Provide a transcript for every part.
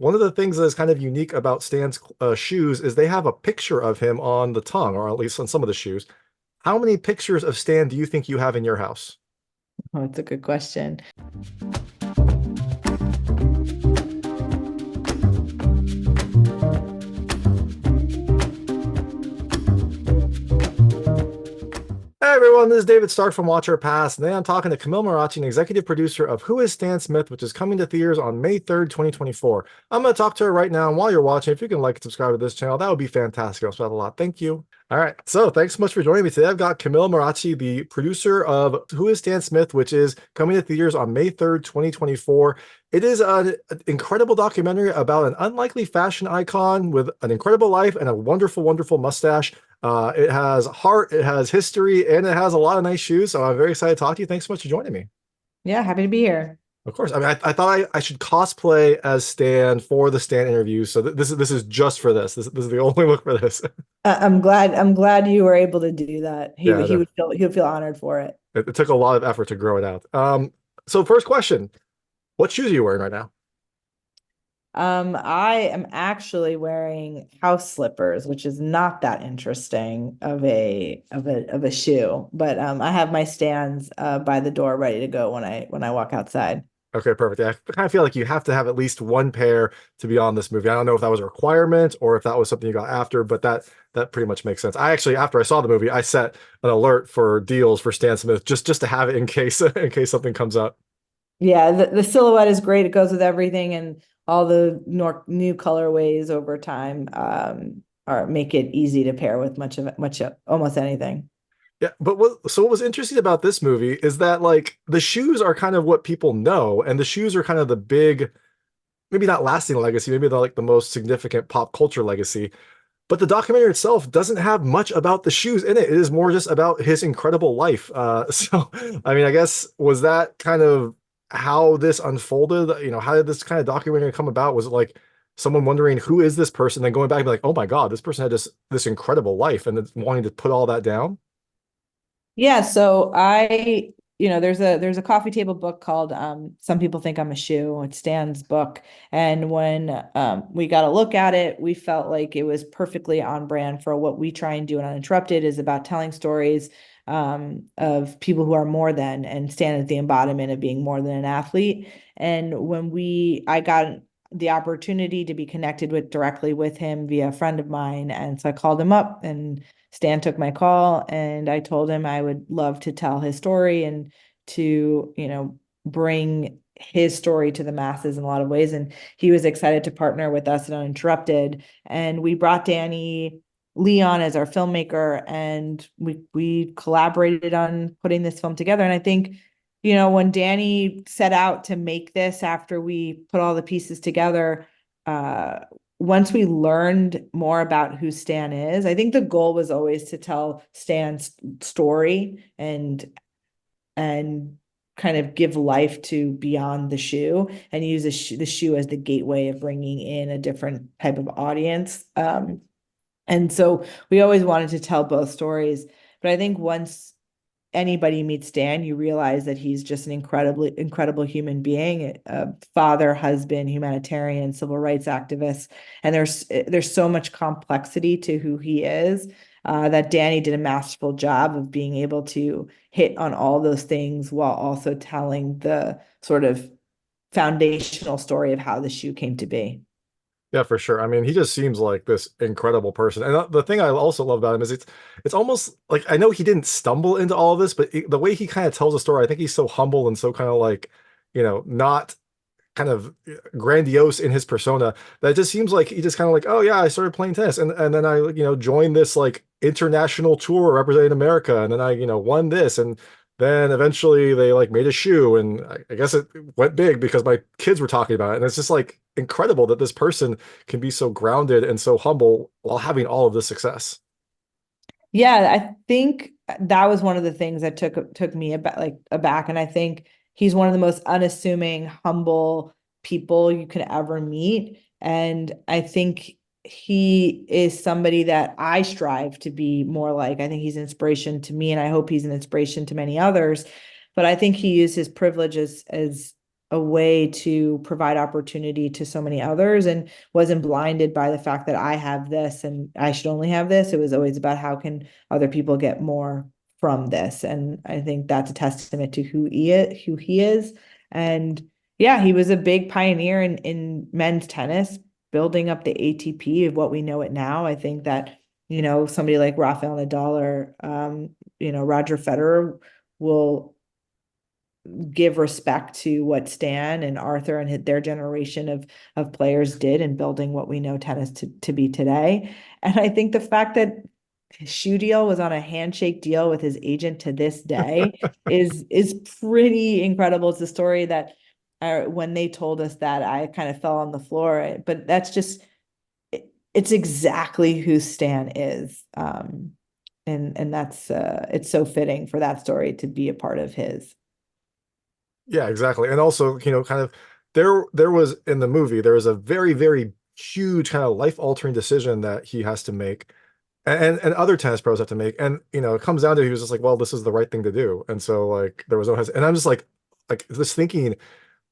one of the things that is kind of unique about Stan's shoes is they have a picture of him on the tongue, or at least on some of the shoes. How many pictures of Stan do you think you have in your house? Oh, it's a good question. Hey everyone, this is David Stark from Watch Our Pass, and today I'm talking to Camille Maratchi, an executive producer of Who is Stan Smith, which is coming to theaters on May 3rd, 2024. I'm going to talk to her right now, and while you're watching, if you can like and subscribe to this channel, that would be fantastic. I'll spend a lot. Thank you. All right, so thanks so much for joining me today. I've got Camille Maratchi, the producer of Who is Stan Smith, which is coming to theaters on May 3rd, 2024. It is an incredible documentary about an unlikely fashion icon with an incredible life and a wonderful, wonderful mustache. It has heart, it has history, and it has a lot of nice shoes. So I'm very excited to talk to you. Thanks so much for joining me. Yeah, happy to be here. Of course. I mean, I thought I should cosplay as Stan for the Stan interview. So this is just for this. This is the only look for this. I'm glad you were able to do that. He Yeah, would he would feel he would feel honored for it. it took a lot of effort to grow it out. So first question, what shoes are you wearing right now? I am actually wearing house slippers, which is not that interesting of a shoe, but I have my stands by the door ready to go when I walk outside. Okay, perfect. Yeah, I kind of feel like you have to have at least one pair to be on this movie. I don't know if that was a requirement or if that was something you got after, but that pretty much makes sense. I actually, after I saw the movie, I set an alert for deals for Stan Smith just to have it in case in case something comes up. Yeah, the silhouette is great. It goes with everything, and all the new colorways over time are make it easy to pair with almost anything. Yeah, but what was interesting about this movie is that like the shoes are kind of what people know, and the shoes are kind of the big, maybe not lasting legacy, maybe they're like the most significant pop culture legacy. But the documentary itself doesn't have much about the shoes in it. It is more just about his incredible life. So, I mean, I guess was that kind of how this unfolded? You know, how did this kind of documentary come about? Was it like someone wondering who is this person, then going back and be like, oh my God, this person had this incredible life, and then wanting to put all that down? Yeah, so there's a coffee table book called Some People Think I'm a Shoe. It's Stan's book. And when we got a look at it, we felt like it was perfectly on brand for what we try and do in Uninterrupted, is about telling stories of people who are more than, and Stan is the embodiment of being more than an athlete. And I got the opportunity to be connected with directly with him via a friend of mine. And so I called him up, and Stan took my call, and I told him I would love to tell his story and to, bring his story to the masses in a lot of ways. And he was excited to partner with us at Uninterrupted. And we brought Danny Leon as our filmmaker, and we collaborated on putting this film together. And I think, when Danny set out to make this after we put all the pieces together, uh, once we learned more about who Stan is, I think the goal was always to tell Stan's story and kind of give life to beyond the shoe, and use the shoe as the gateway of bringing in a different type of audience. And so we always wanted to tell both stories. But I think once anybody meets Dan, you realize that he's just an incredible human being, a father, husband, humanitarian, civil rights activist. And there's so much complexity to who he is, that Danny did a masterful job of being able to hit on all those things while also telling the sort of foundational story of how the shoe came to be. Yeah, for sure. I mean, he just seems like this incredible person. And the thing I also love about him is it's almost like I know he didn't stumble into all of this, but the way he kind of tells the story, I think he's so humble and so kind of like, not kind of grandiose in his persona that it just seems like he just kind of like, oh yeah, I started playing tennis and then I, joined this like international tour representing America, and then I, won this, and then eventually they like made a shoe, and I guess it went big because my kids were talking about it. And it's just like incredible that this person can be so grounded and so humble while having all of this success. Yeah, I think that was one of the things that took me aback, and I think he's one of the most unassuming, humble people you could ever meet. And I think he is somebody that I strive to be more like. I think he's an inspiration to me, and I hope he's an inspiration to many others. But I think he used his privilege as a way to provide opportunity to so many others and wasn't blinded by the fact that I have this and I should only have this. It was always about how can other people get more from this. And I think that's a testament to who he is. And yeah, he was a big pioneer in men's tennis, building up the ATP of what we know it now. I think that, somebody like Rafael Nadal or Roger Federer will give respect to what Stan and Arthur and their generation of players did in building what we know tennis to be today. And I think the fact that his shoe deal was on a handshake deal with his agent to this day is pretty incredible. It's a story that when they told us that, I kind of fell on the floor. But that's just it's exactly who Stan is. And that's it's so fitting for that story to be a part of his. Yeah, exactly. And also, kind of there was in the movie, there was a very, very huge kind of life-altering decision that he has to make and other tennis pros have to make. And it comes down to he was just like, well, this is the right thing to do. And so like there was no and I'm just like this thinking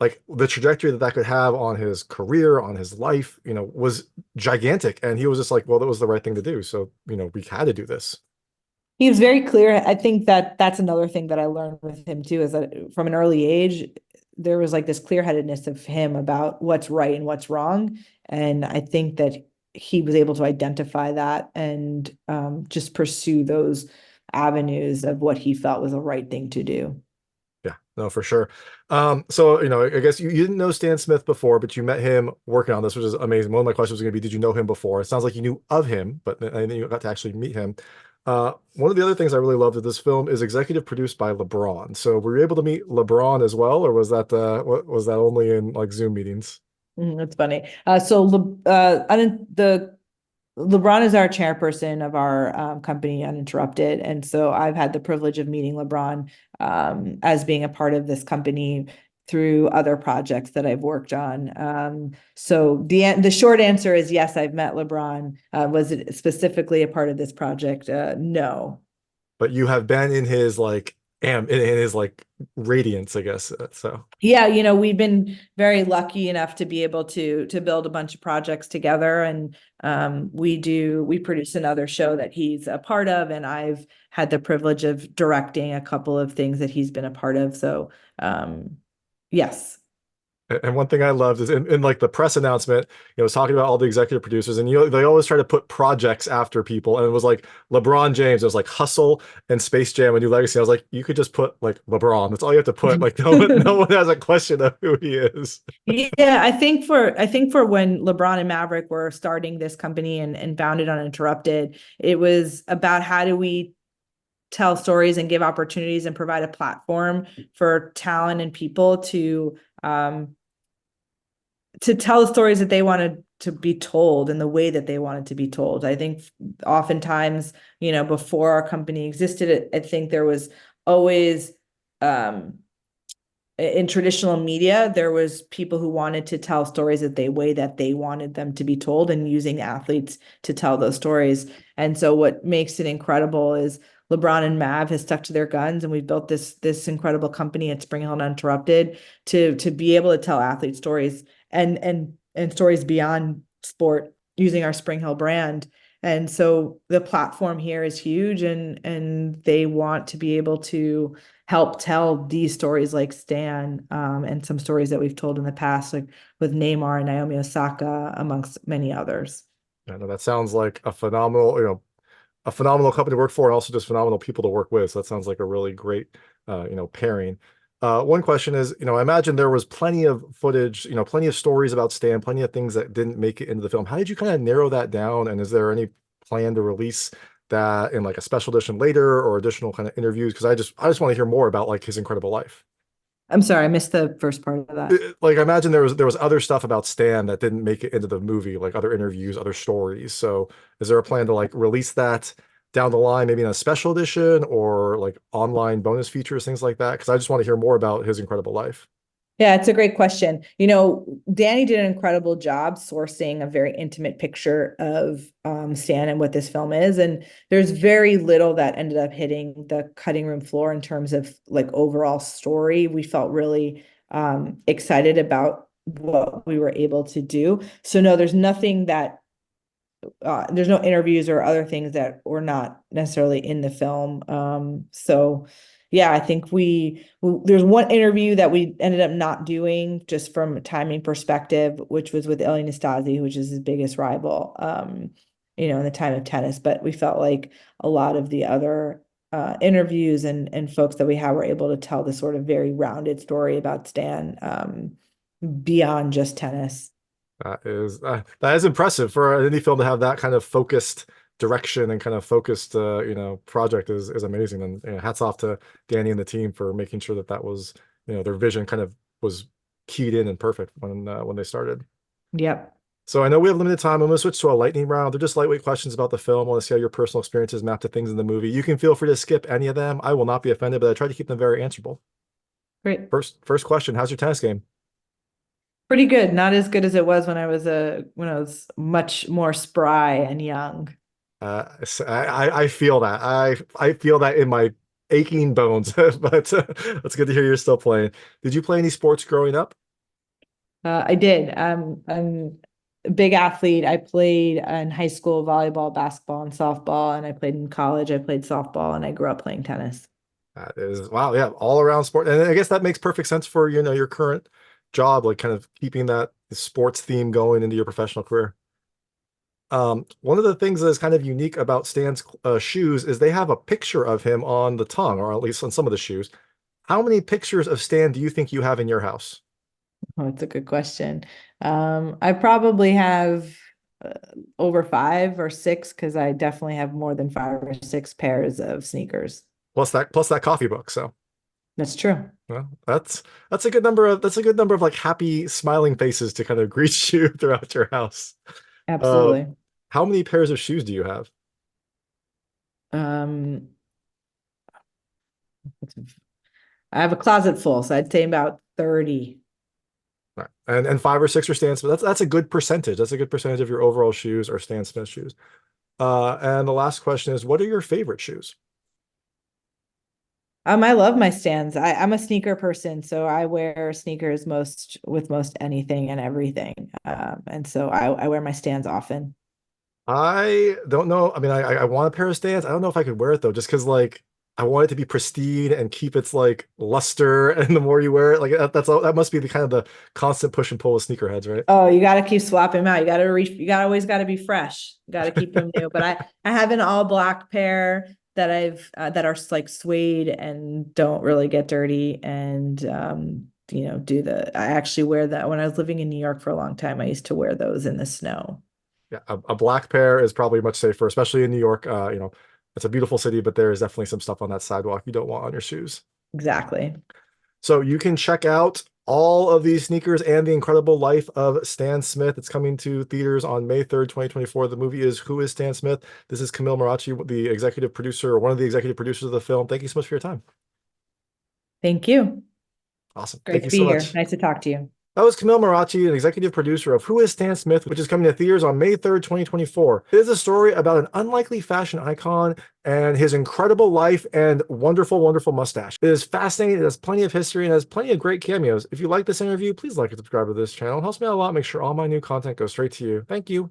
like the trajectory that could have on his career, on his life, was gigantic. And he was just like, well, that was the right thing to do. So, we had to do this. He was very clear. I think that that's another thing that I learned with him too, is that from an early age, there was like this clear-headedness of him about what's right and what's wrong. And I think that he was able to identify that and just pursue those avenues of what he felt was the right thing to do. Yeah, no, for sure. So, I guess you didn't know Stan Smith before, but you met him working on this, which is amazing. One of my questions was going to be, did you know him before? It sounds like you knew of him, but then you got to actually meet him. One of the other things I really loved of this film is executive produced by LeBron. So were you able to meet LeBron as well, or was that was that only in like Zoom meetings? That's funny. The LeBron is our chairperson of our company, Uninterrupted. And so I've had the privilege of meeting LeBron as being a part of this company through other projects that I've worked on. So the short answer is yes, I've met LeBron. Was it specifically a part of this project? No. But you have been in his like in his like radiance, I guess. So Yeah, we've been very lucky enough to be able to build a bunch of projects together, and we produce another show that he's a part of, and I've had the privilege of directing a couple of things that he's been a part of. So yes. And one thing I loved is in like the press announcement, it was talking about all the executive producers, and they always try to put projects after people, and it was like LeBron James, it was like Hustle and Space Jam: A New Legacy. I was like, you could just put like LeBron. That's all you have to put. Like no one has a question of who he is. Yeah, I think for when LeBron and Maverick were starting this company and founded Uninterrupted, it was about how do we tell stories and give opportunities and provide a platform for talent and people to tell the stories that they wanted to be told in the way that they wanted to be told. I think oftentimes, before our company existed, I think there was always um in traditional media, there was people who wanted to tell stories that they way that they wanted them to be told and using athletes to tell those stories. And so what makes it incredible is LeBron and Mav has stuck to their guns, and we've built this incredible company at Spring Hill Uninterrupted to be able to tell athlete stories and stories beyond sport using our Spring Hill brand. And so the platform here is huge, and they want to be able to help tell these stories like Stan, and some stories that we've told in the past, like with Neymar and Naomi Osaka, amongst many others. I know that sounds like a phenomenal company to work for, and also just phenomenal people to work with. So that sounds like a really great, pairing. One question is, I imagine there was plenty of footage, plenty of stories about Stan, plenty of things that didn't make it into the film. How did you kind of narrow that down? And is there any plan to release that in like a special edition later or additional kind of interviews? Because I just want to hear more about like his incredible life. I'm sorry, I missed the first part of that. Like I imagine there was other stuff about Stan that didn't make it into the movie, like other interviews, other stories. So is there a plan to like release that down the line, maybe in a special edition or like online bonus features, things like that? Because I just want to hear more about his incredible life. Yeah, it's a great question. Danny did an incredible job sourcing a very intimate picture of Stan and what this film is. And there's very little that ended up hitting the cutting room floor in terms of like overall story. We felt really excited about what we were able to do. So no, there's nothing that there's no interviews or other things that were not necessarily in the film. So yeah, I think there's one interview that we ended up not doing just from a timing perspective, which was with Ilie Nastase, which is his biggest rival, in the time of tennis. But we felt like a lot of the other interviews and folks that we have were able to tell the sort of very rounded story about Stan, beyond just tennis. That is impressive for an indie film to have that kind of focused direction and kind of focused project is amazing. And hats off to Danny and the team for making sure that was their vision kind of was keyed in and perfect when they started. Yep. So I know we have limited time. I'm going to switch to a lightning round. They're just lightweight questions about the film. I want to see how your personal experiences map to things in the movie. You can feel free to skip any of them. I will not be offended, but I try to keep them very answerable. Great. First question, how's your tennis game? Pretty good. Not as good as it was when I was much more spry and young. I feel that. I feel that in my aching bones, but it's good to hear you're still playing. Did you play any sports growing up? I did. I'm a big athlete. I played in high school volleyball, basketball, and softball, and I played in college. I played softball, and I grew up playing tennis. That is, wow, yeah, all around sport. And I guess that makes perfect sense for, your current job, like kind of keeping that sports theme going into your professional career. One of the things that is kind of unique about Stan's shoes is they have a picture of him on the tongue, or at least on some of the shoes. How many pictures of Stan do you think you have in your house? Oh, it's a good question. I probably have uh, over 5 or 6 because I definitely have more than 5 or 6 pairs of sneakers. Plus that coffee book. So, That's true. well, that's a good number of like happy smiling faces to kind of greet you throughout your house. Uh, Absolutely. how many pairs of shoes do you have? Um, I have a closet full, so I'd say about 30. Right. And 5 or 6 are Stan Smith. That's a good percentage. That's a good percentage of your overall shoes are Stan Smith shoes. And the last question is, what are your favorite shoes? I love my stands. I'm a sneaker person, so I wear sneakers most anything and everything. And so I wear my stands often. I don't know. I mean, I want a pair of Stans. I don't know if I could wear it though, just because like I want it to be pristine and keep its like luster. And the more you wear it, like that must be the kind of the constant push and pull of sneakerheads, right? Oh, you got to keep swapping them out. You got always got to be fresh. You got to keep them new. But I have an all black pair that that are like suede and don't really get dirty and I actually wear that when I was living in New York for a long time. I used to wear those in the snow. Yeah, a black pair is probably much safer, especially in New York. It's a beautiful city, but there is definitely some stuff on that sidewalk you don't want on your shoes. Exactly. So you can check out all of these sneakers and the incredible life of Stan Smith. It's coming to theaters on May 3rd, 2024. The movie is Who is Stan Smith? This is Camille Maratchi, the executive producer, or one of the executive producers of the film. Thank you so much for your time. Thank you. Awesome. Great Thank to you so be here. much. Nice to talk to you. That was Camille Maratchi, an executive producer of Who is Stan Smith, which is coming to theaters on May 3rd, 2024. It is a story about an unlikely fashion icon and his incredible life and wonderful, wonderful mustache. It is fascinating. It has plenty of history and has plenty of great cameos. If you like this interview, please like and subscribe to this channel. It helps me out a lot. Make sure all my new content goes straight to you. Thank you.